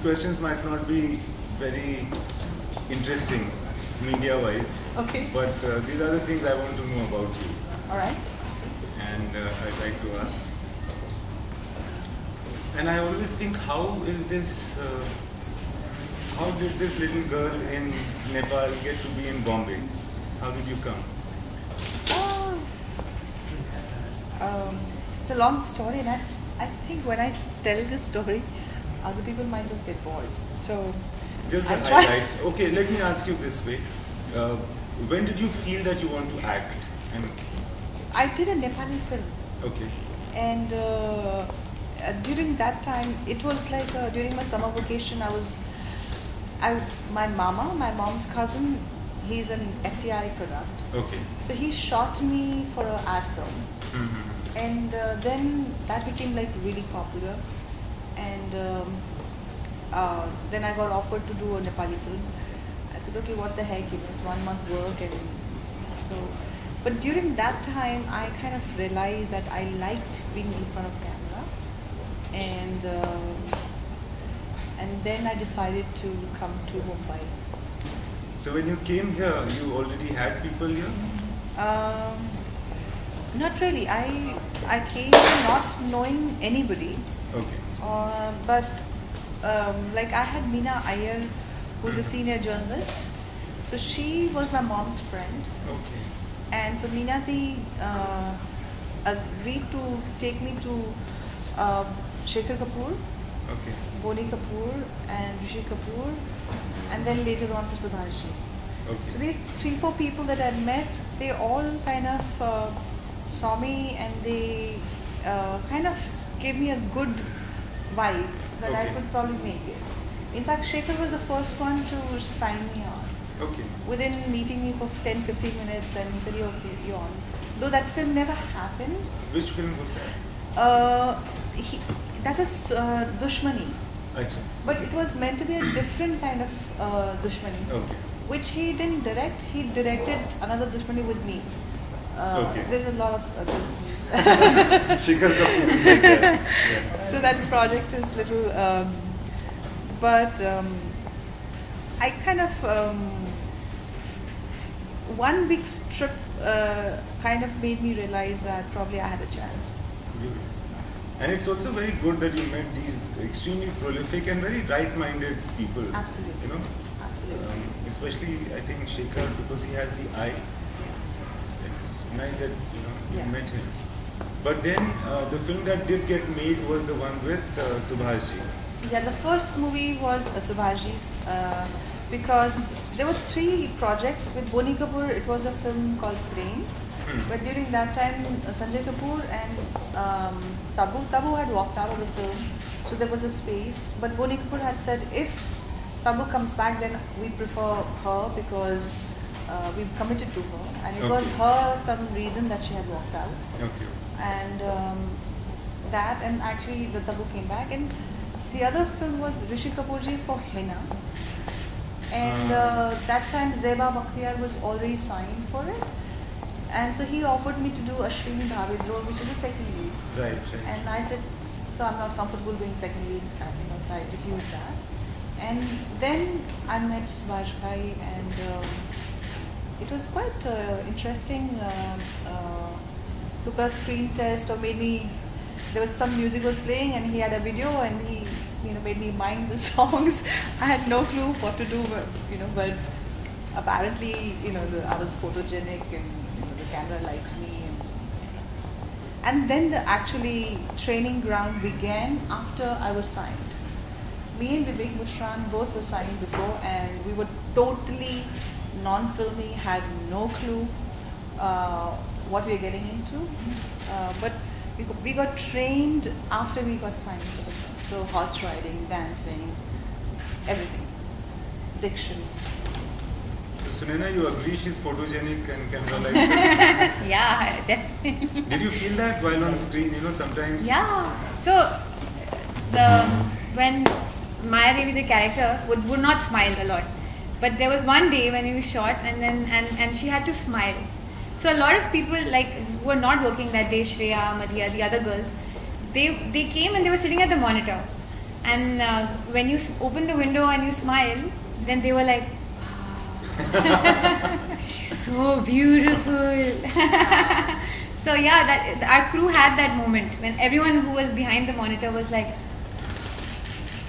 questions might not be very interesting media-wise. Okay. But these are the things I want to know about you. All right. And I'd like to ask. And I always think, how is this? How did this little girl in Nepal get to be in Bombay? How did you come? It's a long story, and I think when I tell this story, other people might just get bored. So Just the I try. highlights. Okay, let me ask you this way. When did you feel that you want to act? And I did a Nepali film, okay. and during that time, it was like during my summer vacation. My mom's cousin, he's an FTI product. Okay. So he shot me for an ad film. Mm-hmm. And then that became like really popular, and then I got offered to do a Nepali film. I said, okay, what the heck, it's 1 month work, and so. But during that time, I kind of realized that I liked being in front of camera, and then I decided to come to Mumbai. So when you came here, you already had people here? Not really. I came not knowing anybody. Okay. But like I had Meena Iyer, who's a senior journalist. So she was my mom's friend. Okay. And so Meena agreed to take me to Shekhar Kapoor, Okay. Boni Kapoor, and Rishi Kapoor, and then later on to Subhashji. Okay. So these 3-4 people that I met, they all kind of saw me, and they kind of gave me a good vibe that I Okay. could probably make it. In fact, Shekhar was the first one to sign me on. Okay. Within meeting me for 10-15 minutes, and he said, "You're okay, you're on." Though that film never happened. Which film was that? That was Dushmani. Achha. But it was meant to be a different kind of Dushmani. Okay. Which he didn't direct. He directed another Dushmani with me. Okay. There's a lot of others. Shekhar Kapoor is like that. Yeah. So that project is little, but I kind of, one big strip kind of made me realize that probably I had a chance. Really. And it's also very good that you met these extremely prolific and very right-minded people. Absolutely. You know? Absolutely. Especially, I think, Shekhar, because he has the eye. It's nice that, you Yeah. met him. But then, the film that did get made was the one with Subhashji. Yeah, the first movie was Subhashji's, because there were 3 projects. With Boni Kapoor, it was a film called Crane. But during that time, Sanjay Kapoor and Tabu had walked out of the film, so there was a space. But Boni Kapoor had said, if Tabu comes back, then we prefer her because we've committed to her, and it was her some reason that she had walked out. Okay. And that, and actually the Tabu came back, and the other film was Rishi Kapoorji for Henna, and that time Zeba Bakhtiyar was already signed for it. And so he offered me to do Ashwini Bhave's role, which is the second lead. Right, right. And I said, so I'm not comfortable doing second lead, so I refused that. And then I met Subhash Bhai, and it was quite interesting. Took a screen test, or made me, there was some music was playing, and he had a video, and he made me mind the songs. I had no clue what to do, but apparently, I was photogenic, and the camera liked me, and then the actually training ground began after I was signed. Me and Vivek Mushran both were signed before, and we were totally non-filmy, had no clue what we were getting into, but we got trained after we got signed for the film. So horse riding, dancing, everything, diction. Sunaina, you agree she's photogenic and camera likes it? Yeah, definitely. Did you feel that while on screen, sometimes? Yeah. So, when Maya Devi, the character, would not smile a lot. But there was one day when we shot, and she had to smile. So a lot of people who were not working that day, Shreya, Madhya, the other girls, they came and they were sitting at the monitor. And when you open the window and you smile, then they were like, wow, she's so beautiful. So yeah, that our crew had that moment when everyone who was behind the monitor was like,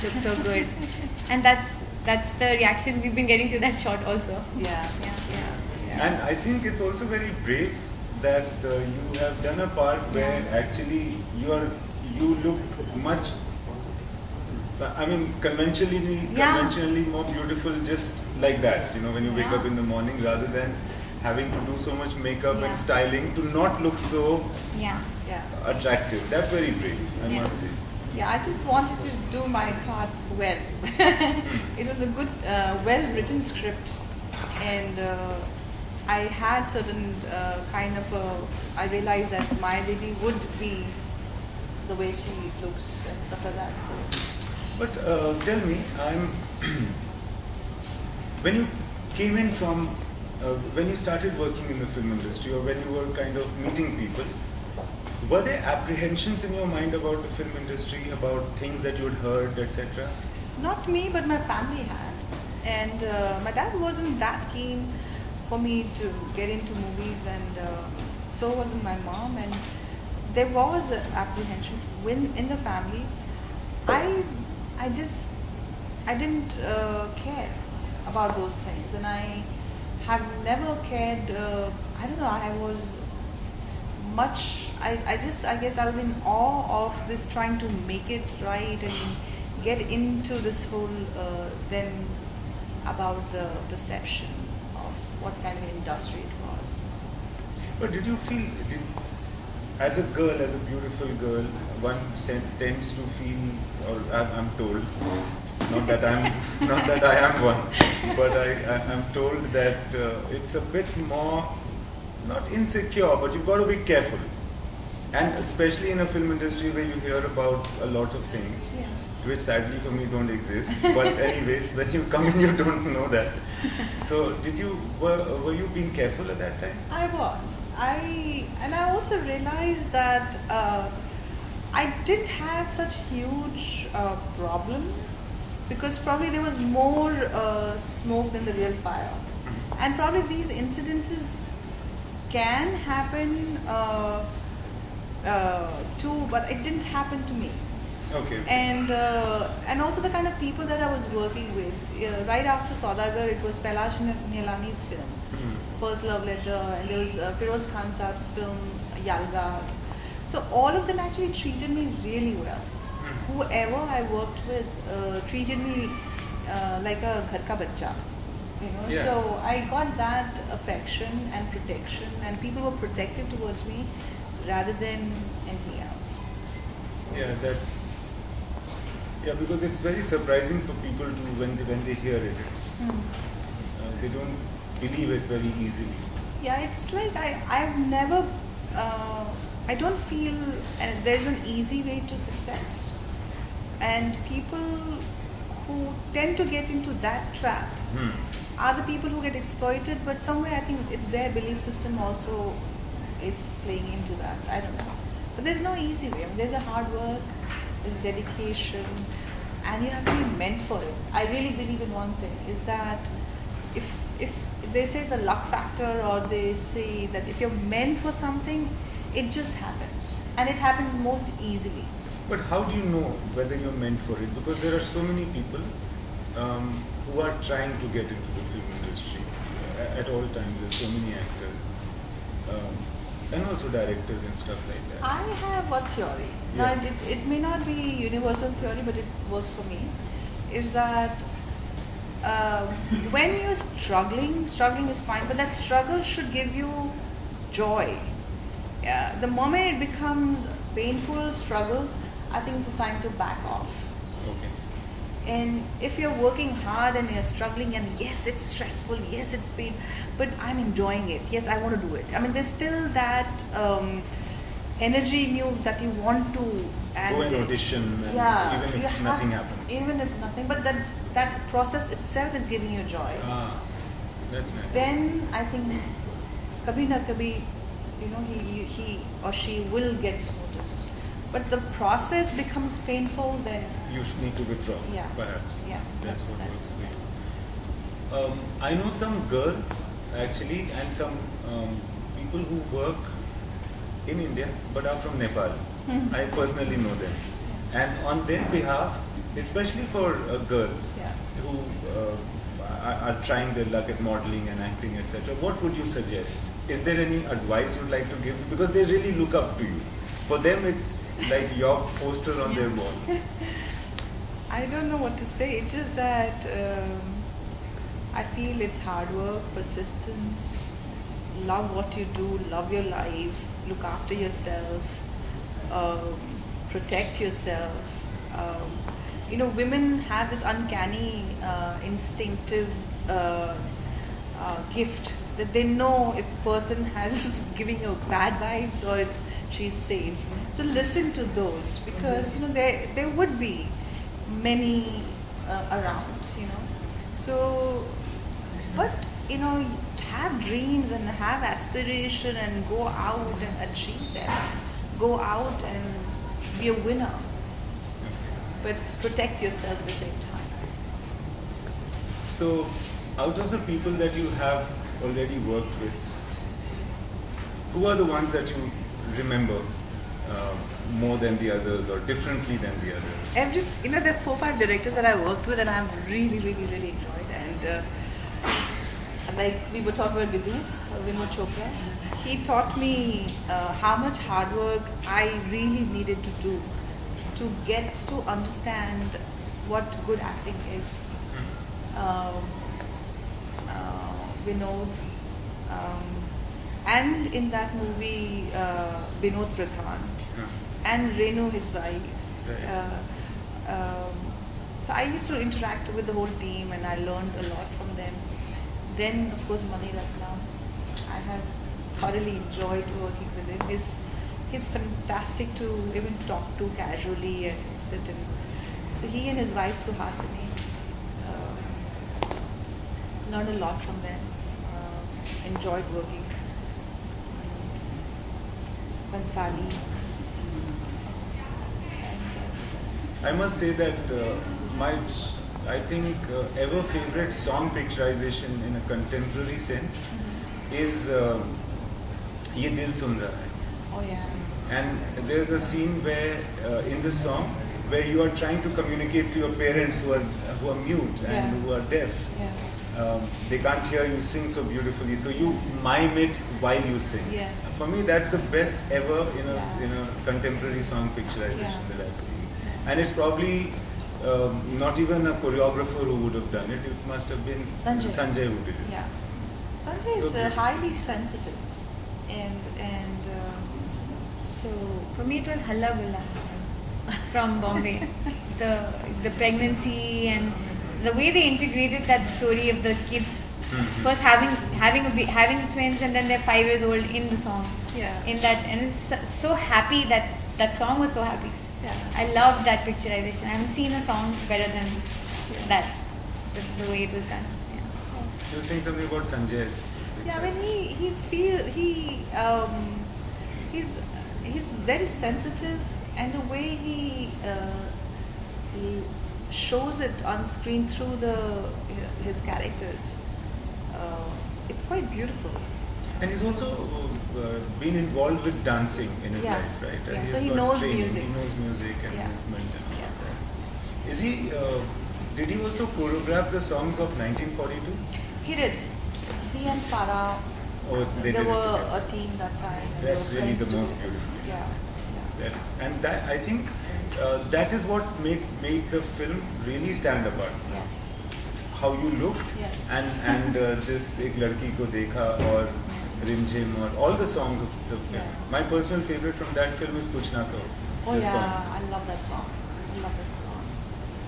looks so good. And that's the reaction we've been getting to that shot also. Yeah. And I think it's also very brave that you have done a part where actually you look much, I mean, conventionally more beautiful just like that, you know, when you wake up in the morning, rather than having to do so much makeup and styling to not look so attractive. That's very brave, I must say. Yeah, I just wanted to do my part well. It was a good, well-written script, and I had certain I realized that my Devi would be the way she looks and stuff like that. So. But tell me, when you came in from, when you started working in the film industry, or when you were kind of meeting people, were there apprehensions in your mind about the film industry, about things that you had heard, etc.? Not me, but my family had. And my dad wasn't that keen for me to get into movies, and so wasn't my mom. And there was an apprehension in the family. I didn't care about those things, and I have never cared. I don't know. I was much. I guess I was in awe of this, trying to make it right and get into this whole then about the perception of what kind of industry it was. But did you feel, as a girl, as a beautiful girl, one tends to feel, or I'm told, not that I am one, but I'm told that it's a bit more, not insecure, but you've got to be careful. And especially in a film industry where you hear about a lot of things, which sadly for me don't exist. But anyways, when you come in, you don't know that. So were you being careful at that time? I was. And I also realized that I didn't have such huge problem, because probably there was more smoke than the real fire. And probably these incidences can happen too, but it didn't happen to me. Okay. And also the kind of people that I was working with. Right after Saudagar, it was Pailash Nilani's film, First Love Letter, and there was Firoz Khan Saab's film, Yalga. So all of them actually treated me really well. Whoever I worked with treated me like a ghar ka bachcha. You know, so I got that affection and protection, and people were protective towards me rather than anything else. So. Because it's very surprising for people to when they hear it. They don't believe it very easily. Yeah, it's like I've never, I don't feel there's an easy way to success, and people who tend to get into that trap are the people who get exploited, but somewhere I think it's their belief system also is playing into that. I don't know. But there's no easy way. I mean, there's a hard work, there's dedication, and you have to be meant for it. I really believe in one thing, is that if they say the luck factor, or they say that if you're meant for something, it just happens. And it happens most easily. But how do you know whether you're meant for it? Because there are so many people who are trying to get into the film industry at all times. There's so many actors and also directors and stuff like that. I have a theory. Now, it may not be universal theory, but it works for me. Is that when you're struggling is fine, but that struggle should give you joy. The moment it becomes painful struggle, I think it's a time to back off. Okay. And if you're working hard and you're struggling, and yes, it's stressful, yes, it's pain, but I'm enjoying it. Yes, I want to do it. I mean, there's still that energy in you that you want to go and audition, and even if nothing happens. Even if nothing, but that process itself is giving you joy. That's nice. Then I think kabhi na kabhi, you know, he or she will get noticed. but the process becomes painful, then You should need to withdraw, yeah, perhaps. yeah, That's what that's, works for you. that's I know some girls actually, and some people who work in India but are from Nepal. Mhm. I personally know them. And on their behalf, especially for girls Yeah. who are trying their luck at modeling and acting, etc., what would you suggest? Is there any advice you'd like to give? Because they really look up to you. For them, it's like your poster on their wall. I don't know what to say. It's just that I feel it's hard work, persistence, love what you do, love your life, look after yourself, protect yourself. Women have this uncanny, instinctive gift that they know if a person has giving you bad vibes or she's safe. So listen to those, because there would be many around. So, but have dreams and have aspiration and go out and achieve them. Go out and be a winner, but protect yourself at the same time. So, out of the people that you have already worked with, who are the ones that you remember more than the others or differently than the others? There are 4 or 5 directors that I worked with and I've really, really, really enjoyed. And like we were talking about Vinod Chopra, he taught me how much hard work I really needed to do to get to understand what good acting is. Vinod, and in that movie, Vinod Pradhan, and Renu, his wife. So I used to interact with the whole team and I learned a lot from them. Then, of course, Mani Ratnam. I have thoroughly enjoyed working with him. He's fantastic to even talk to casually and sit and. So he and his wife Suhasini, learned a lot from them. Enjoyed working. Bansali. I must say that my, I think, ever favorite song picturization in a contemporary sense is Ye Dil Sun Raha Hai. Oh yeah. And there's a scene where, in the song, where you are trying to communicate to your parents who are mute and who are deaf. Yeah. They can't hear you sing so beautifully, so you mime it while you sing. Yes. For me, that's the best ever in a contemporary song picturization that I've seen. And it's probably not even a choreographer who would have done it. It must have been Sanjay who did it. Yeah. Sanjay is highly sensitive, and so for me it was Halla Gulla from Bombay. The pregnancy and the way they integrated that story of the kids first having twins and then they're 5 years old in the song. Yeah. In that, and it's so happy that song was so happy. Yeah. I loved that picturization. I haven't seen a song better than that. The way it was done. Yeah. You were saying something about Sanjay's. Yeah, I mean he's very sensitive, and the way he shows it on screen through his characters, it's quite beautiful. And he's also been involved with dancing in his life, right? Yeah. And So he got knows training. music. He knows music and Yeah. movement and all Yeah. of that. Is he? Did he also choreograph the songs of 1942? He did. He and Farah. Or they They did it were together? a team that time. And That's they were really friends the most together. beautiful. Yeah. And that, I think that is what made the film really stand apart. Yes. How you looked, Yes. and this Ek Ladki Ko Dekha or Rimjim or all the songs of the film. Yeah. My personal favorite from that film is Kuch Na Kaho. Oh the yeah, song. I love that song. I love that song.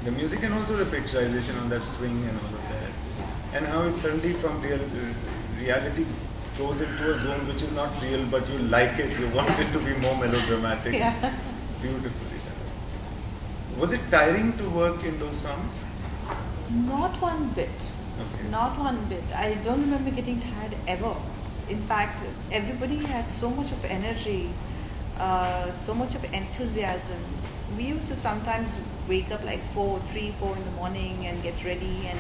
The music and also the picturization on that swing and all of that. Yeah. And how it suddenly from reality goes into a zone which is not real, but you like it, you want it to be more melodramatic. Yeah. Beautifully done. Was it tiring to work in those songs? Not one bit. Okay. Not one bit. I don't remember getting tired ever. In fact, everybody had so much of energy. so much of enthusiasm. We used to sometimes wake up like 3, 4 in the morning and get ready and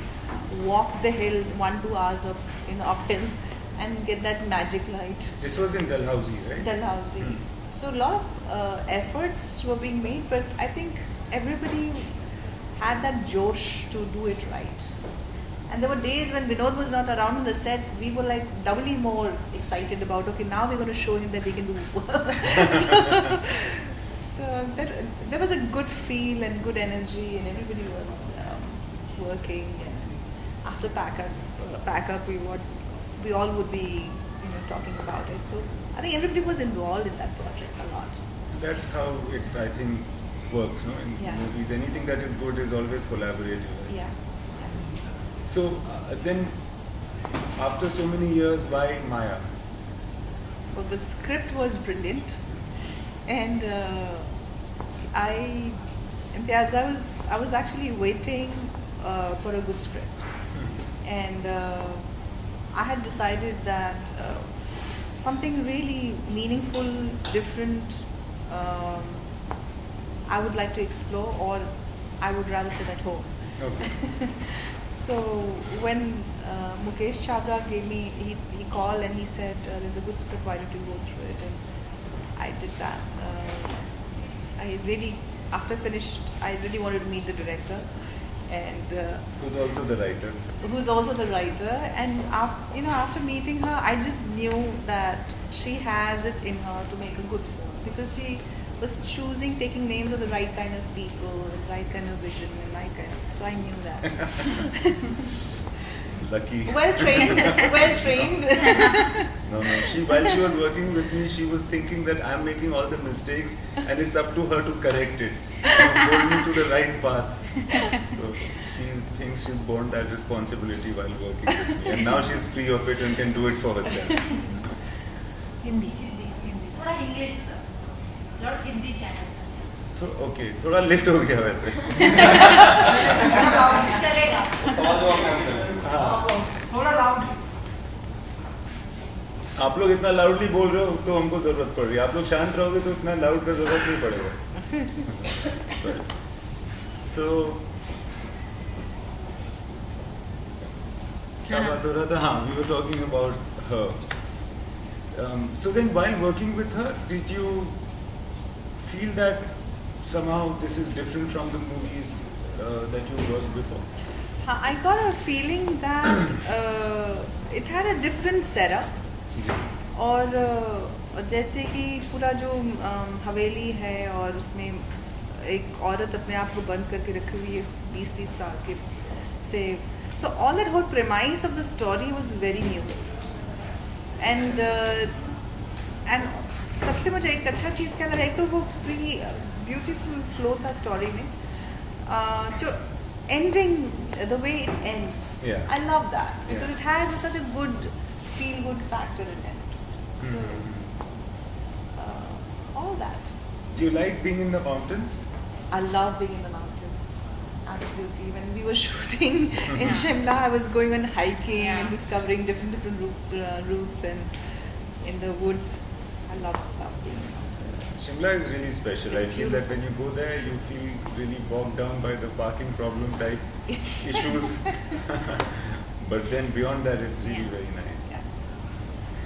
walk the hills 1-2 hours of uphill and get that magic light. This was in Dalhousie, right? Dalhousie. So a lot of efforts were being made, but I think everybody had that josh to do it right. And there were days when Vinod was not around on the set, we were like doubly more excited about, okay, now we're going to show him that we can do so there was a good feel and good energy, and everybody was working. And after pack up, we all would be talking about it. So I think everybody was involved in that project a lot. That's how it, I think, works, no? In movies, anything that is good is always collaborative. Right? Yeah. So then, after so many years, why Maya? Well, the script was brilliant, and IMTIAZ, I was actually waiting for a good script, and I had decided that something really meaningful, different, I would like to explore, or I would rather sit at home. Okay. So when Mukesh Chabra gave me, he called and he said, there's a good script, why don't you go through it? And I did that. I really, after finished, I really wanted to meet the director. And who's also the writer. And after meeting her, I just knew that she has it in her to make a good film, because she was taking names of the right kind of people, the right kind of vision, and right kind of. So I knew that. Lucky. Well trained. No. While she was working with me, she was thinking that I'm making all the mistakes, and it's up to her to correct it, hold me to the right path. So she thinks she's borne that responsibility while working with me, and now she's free of it and can do it for herself. Hindi. थोड़ा English sir. Not Hindi channel. So okay, थोड़ा late हो गया वैसे. चलेगा. थोड़ा loud. आप लोग इतना लाउडली बोल रहे हो तो हमको जरूरत पड़ रही है. आप लोग शांत रहोगे तो इतना लाउड का जरूरत नहीं पड़ेगा. So क्या बात हो रहा था? हाँ, we were talking about her. So then, while working with her, did you feel that somehow this is different from the movies that you worked before? I got a feeling that it had a different setup. और जैसे कि पूरा जो हवेली है और उसमें एक औरत अपने आप को बंद करके रखी हुई है 20-30 साल के से. So all that whole premise of the story was very new. And सबसे मुझे एक अच्छा चीज़ क्या लगा, एक तो वो फ्री ब्यूटीफुल फ्लो था स्टोरी में, जो ending, the way it ends. Yeah. I love that because it has such a good feel-good factor in it. So all that. Do you like being in the mountains? I love being in the mountains. Absolutely. When we were shooting in Shimla, I was going on hiking and discovering different routes and in the woods. I love being in the mountains. Shimla is really special. It's I feel that when you go there, you feel really bogged down by the parking problem type issues. But then beyond that, it's really very nice. Yeah.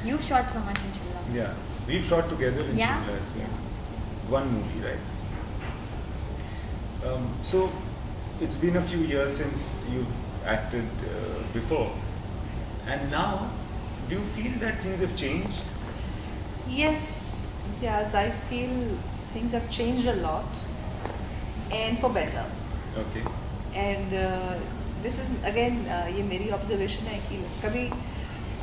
You've shot so much in Shimla. Yeah, we've shot together in Yeah. Shimla as well. One movie, right? So it's been a few years since you've acted before, and now, do you feel that things have changed? Yes, I feel things have changed a lot, and for better. Okay. And this is again, ये मेरी observation है कि कभी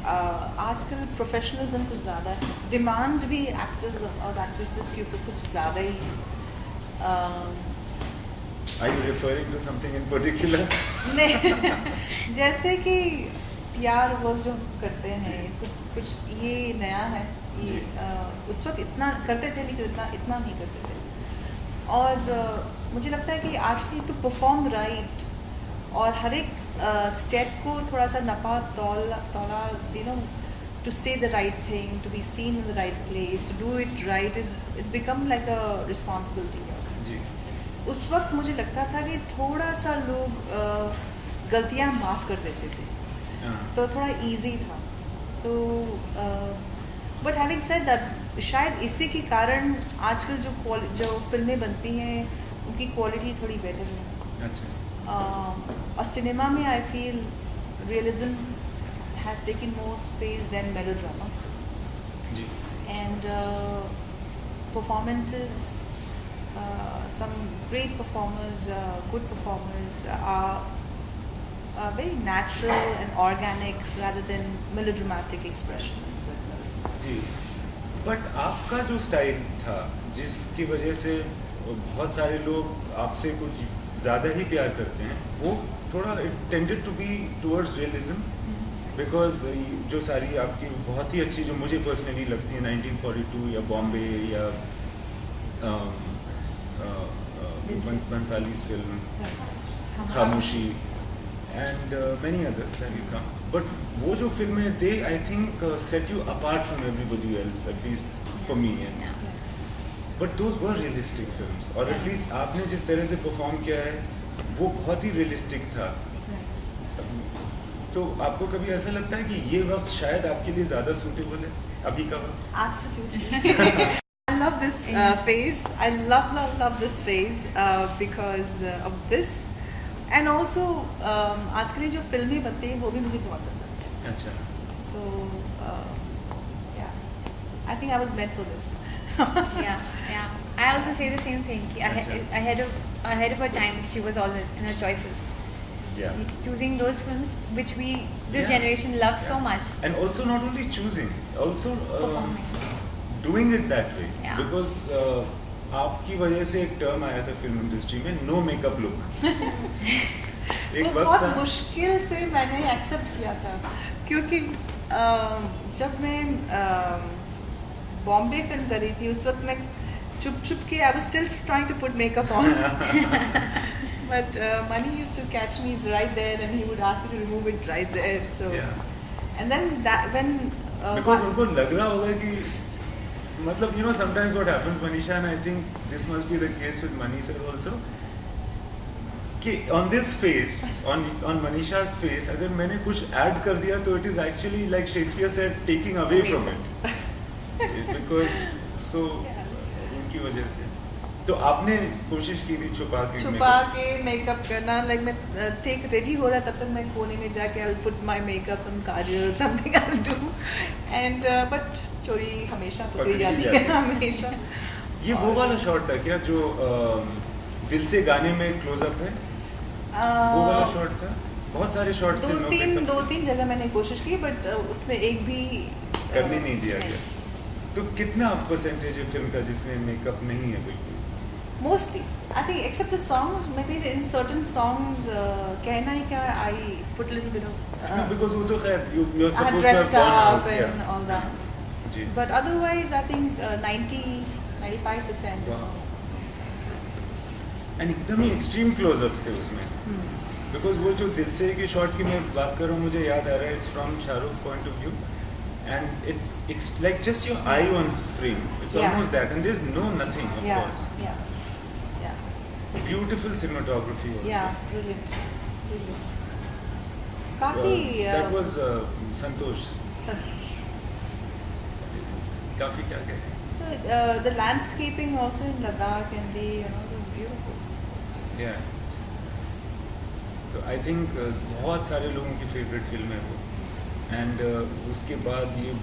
आजकल professionalism कुछ ज़्यादा है, demand भी एक्टर्स और एक्ट्रेसेस के ऊपर कुछ ज़्यादा ही. Are you referring to something in particular? नहीं, जैसे कि प्यार वो जो करते हैं, कुछ ये नया है. ये उस वक्त इतना करते थे लेकिन इतना नहीं करते थे. और मुझे लगता है कि आज की टू परफॉर्म राइट और हर एक स्टेप को थोड़ा सा नपा तौला to say the right thing, to be seen in the right place, to do it right it's become like a responsibility. जी. उस वक्त मुझे लगता था कि थोड़ा सा लोग गलतियाँ माफ़ कर देते थे, तो थोड़ा इजी था. तो बट हैविंग सेड दैट शायद इसी के कारण आजकल जो फिल्में बनती हैं उनकी क्वालिटी थोड़ी बेटर है. अच्छा. और सिनेमा में I feel realism has taken more space than melodrama. जी. And performances, some great performers, good performers are very natural and organic rather than melodramatic expressions. जी. बट आपका जो स्टाइल था जिसकी वजह से बहुत सारे लोग आपसे कुछ ज़्यादा ही प्यार करते हैं, वो थोड़ा it tended to be towards realism. Because जो सारी आपकी बहुत ही अच्छी जो मुझे पर्सनली लगती है 1942 या बॉम्बे या Bhansali's film Khamoshi and many others but वो जो फिल्में they I think set you apart from everybody else at least for me. But those were realistic films और एटलीस्ट आपने जिस तरह से परफॉर्म किया है वो बहुत ही रियलिस्टिक था. तो आपको कभी ऐसा लगता है कि ये वक्त शायद आपके लिए ज़्यादा सूटेबल है अभी का वक्त? Absolutely. I love this phase. I love this phase because of this. And also आजकल जो फिल्में बनती हैं वो भी मुझे बहुत पसंद है. अच्छा. तो yeah, I think I was meant for this. yeah. I also say the same thing. Ahead of her times, she was always in her choices. Yeah. Choosing those films which this generation loves so much. And also not only choosing, also Performing. doing it that way. Yeah. Because आपकी वजह से एक term आया था film industry में, no makeup look. एक वो वक्त बहुत था. मुश्किल से मैंने एक्सेप्ट किया था क्योंकि जब मैं बॉम्बे फिल्म कर रही थी उस वक्त मैं चुप के I was still trying to put makeup on. But Mani used to catch me right there, and he would ask me to remove it right there. So, and then that when because उनको लग रहा होगा कि मतलब sometimes what happens, Manisha, and I think this must be the case with Mani sir also, कि on this face, on Manisha's face, अगर मैंने कुछ add कर दिया तो it is actually like Shakespeare said, taking away from it. Because so उनकी वजह से. तो आपने कोशिश की थी छुपा के मेकअप करना. लाइक मैं टेक रेडी हो रहा तब तक मैं कोने में जाके I'll put my makeup, some Kajal, something I'll do. And but चोरी हमेशा पकड़ी जाती है हमेशा. ये वो वाला शॉट था क्या जो दिल से गाने में क्लोजअप है? वो वाला शॉट था. बहुत सारे शॉट्स थे. दो तीन जगह मैंने कोशिश की बट उसमें एक भी करने नहीं दिया गया. तो कितना परसेंटेज है फिल्म का जिसमें मेकअप नहीं है बिल्कुल? Mostly, I think, except the songs. Maybe in certain songs, कहना ही क्या, I put a little bit of. No, because वो तो खैर you're supposed to dressed have gone up out, and all that. Ji. But otherwise, I think 95% is all. And एकदम ही extreme close-ups थे उसमें. Because वो जो दिल से के शॉट की मैं बात कर रहा हूँ मुझे याद आ रहा है. It's from Shahrukh's point of view. And it's like just your eye on frame. It's almost that, and there's no nothing, of course. Yeah. Beautiful cinematography also. Yeah, brilliant. काफी. That was Santosh. काफी क्या कहते? The landscaping also in Ladakh and it was beautiful. Yeah. तो I think बहुत सारे लोगों की favorite film है वो. And उसके बाद ये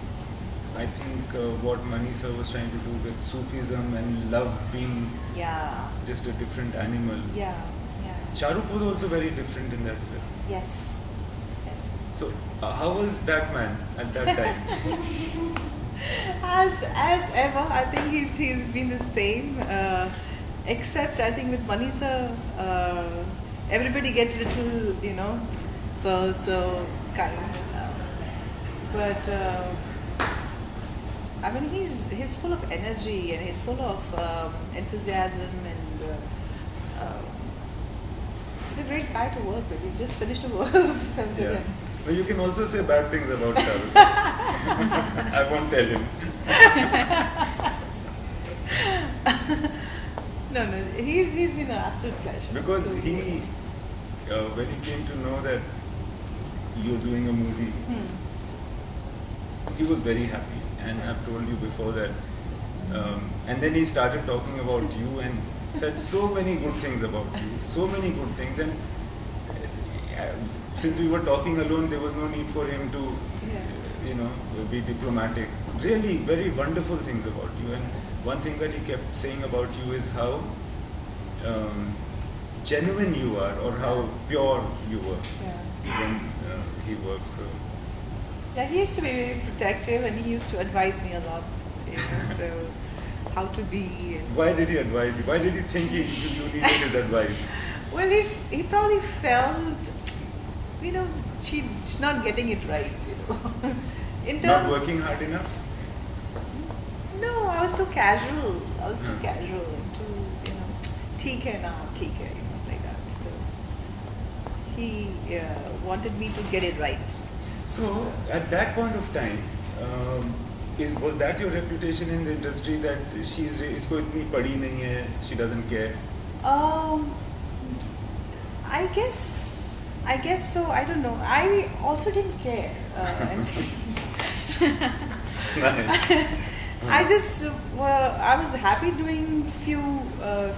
I think what Mani sir was trying to do with Sufism and love being just a different animal. Yeah. Shahrukh was also very different in that film. Yes. So how was that man at that time? As ever, I think he's been the same. Except I think with Mani sir, everybody gets little, so kind. But I mean, he's full of energy and he's full of enthusiasm and he's a great guy to work with. We just finished a work with him. But you can also say bad things about Shahrukh. I won't tell him. No, he's been an absolute pleasure. Because when he came to know that you're doing a movie, he was very happy. And I've told you before that. And then he started talking about you and said so many good things about you, so many good things. And since we were talking alone, there was no need for him to, be diplomatic. Really, very wonderful things about you. And one thing that he kept saying about you is how genuine you are, or how pure you were when he worked. So. Yeah, he used to be very protective, and he used to advise me a lot. So how to be. And why did he advise you? Why did he think you needed his advice? Well, he probably felt, she's not getting it right, In terms, not working hard enough? No, I was too casual. Too theek hai na, theek hai, like that. So he wanted me to get it right. So at that point of time, was that your reputation in the industry, that isko itni padi nahi hai, she doesn't care? I guess so. I don't know. I also didn't care. Nice. I was happy doing few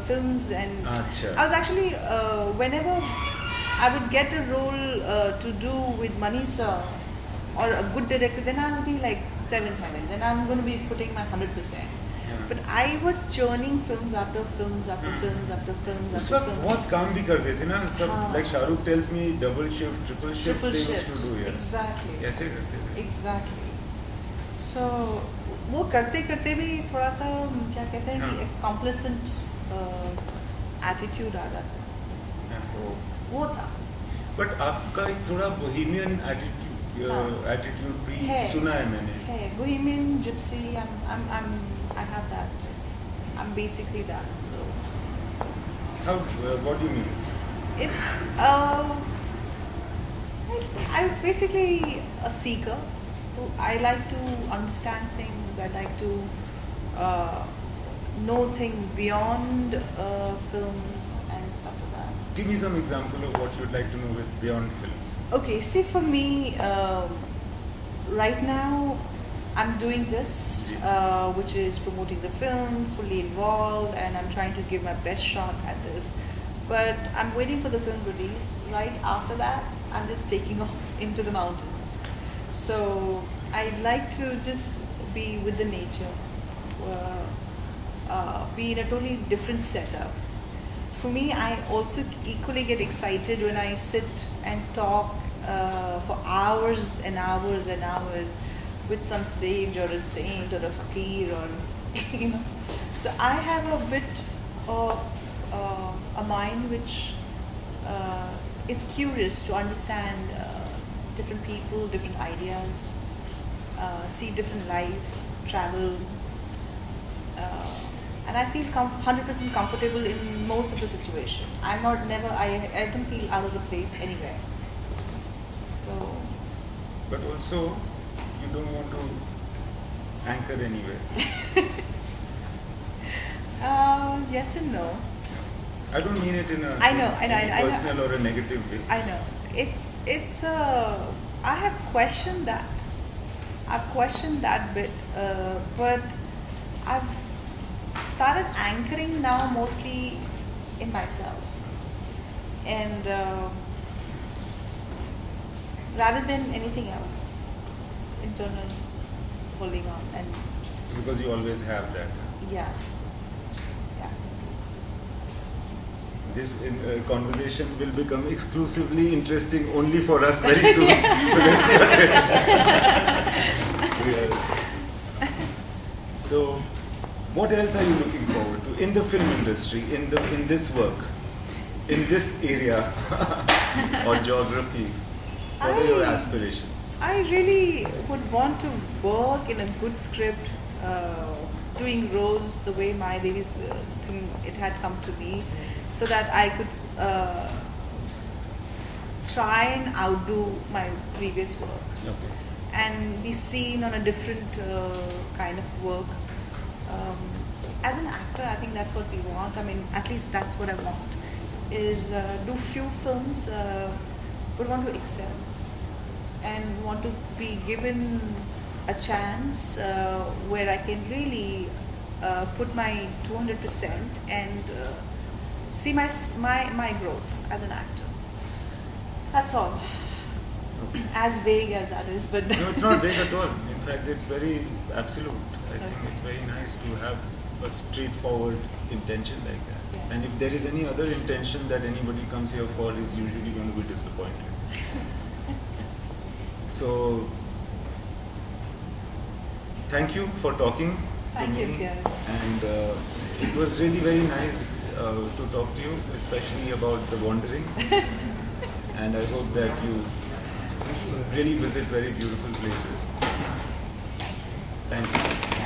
films, and Achha. I was actually whenever I would get a role to do with Manisha or a good director, then I'll be like 7 heaven. Then I'm going to be putting my 100%. But I was churning films after films after films after films उस after वक्त films. बहुत काम भी करते थे ना सब. Like Shahrukh tells me, double shift, triple shift they used to do. Exactly. कैसे करते थे? Exactly. So वो करते करते भी थोड़ा सा क्या कहते हैं कि एक complacent attitude आ जाता है. तो वो था. But आपका एक थोड़ा bohemian attitude भी सुना है मैंने. है bohemian gypsy. I have that. I'm basically that. So. How? What do you mean? It's I'm basically a seeker. I like to understand things. I like to know things beyond films and stuff like that. Give me some example of what you'd like to know with beyond films. Okay, see, for me, right now, I'm doing this, which is promoting the film, fully involved, and I'm trying to give my best shot at this. But I'm waiting for the film release. Right after that, I'm just taking off into the mountains. So I'd like to just be with the nature, be in a totally different setup. For me, I also equally get excited when I sit and talk for hours and hours and hours with some sage or a saint or a fakir, or So I have a bit of a mind which is curious to understand different people, different ideas, see different life, travel. And I feel 100% comfortable in most of the situation. I don't feel out of the place anywhere. So. But also, you don't want to anchor anywhere. Yes and no. I don't mean it in a personal or a negative way. I know. It's I have questioned that. I've questioned that bit, but I've started anchoring now mostly in myself, and rather than anything else, it's internal holding on. And because you always have that. Yeah. This conversation will become exclusively interesting only for us very soon. So let's start it. So, what else are you looking forward to in the film industry, in this work, in this area or geography? What are your aspirations? I really would want to work in a good script, doing roles the way my Devi's thing it had come to me, so that I could try and outdo my previous work Okay. and be seen on a different kind of work. As an actor, I think that's what we want. I mean, at least that's what I want, is do few films, but want to excel and want to be given a chance where I can really put my 200% and see my growth as an actor. That's all. As vague as that is, but No, it's not vague at all. In fact, it's very absolute. I think it's very nice to have a straightforward intention like that. Yeah. And if there is any other intention that anybody comes here for, is usually going to be disappointed. So, thank you for talking Thank to you, me. guys. And it was really very nice to talk to you, especially about the wandering. And I hope that you really visit very beautiful places. Thank you.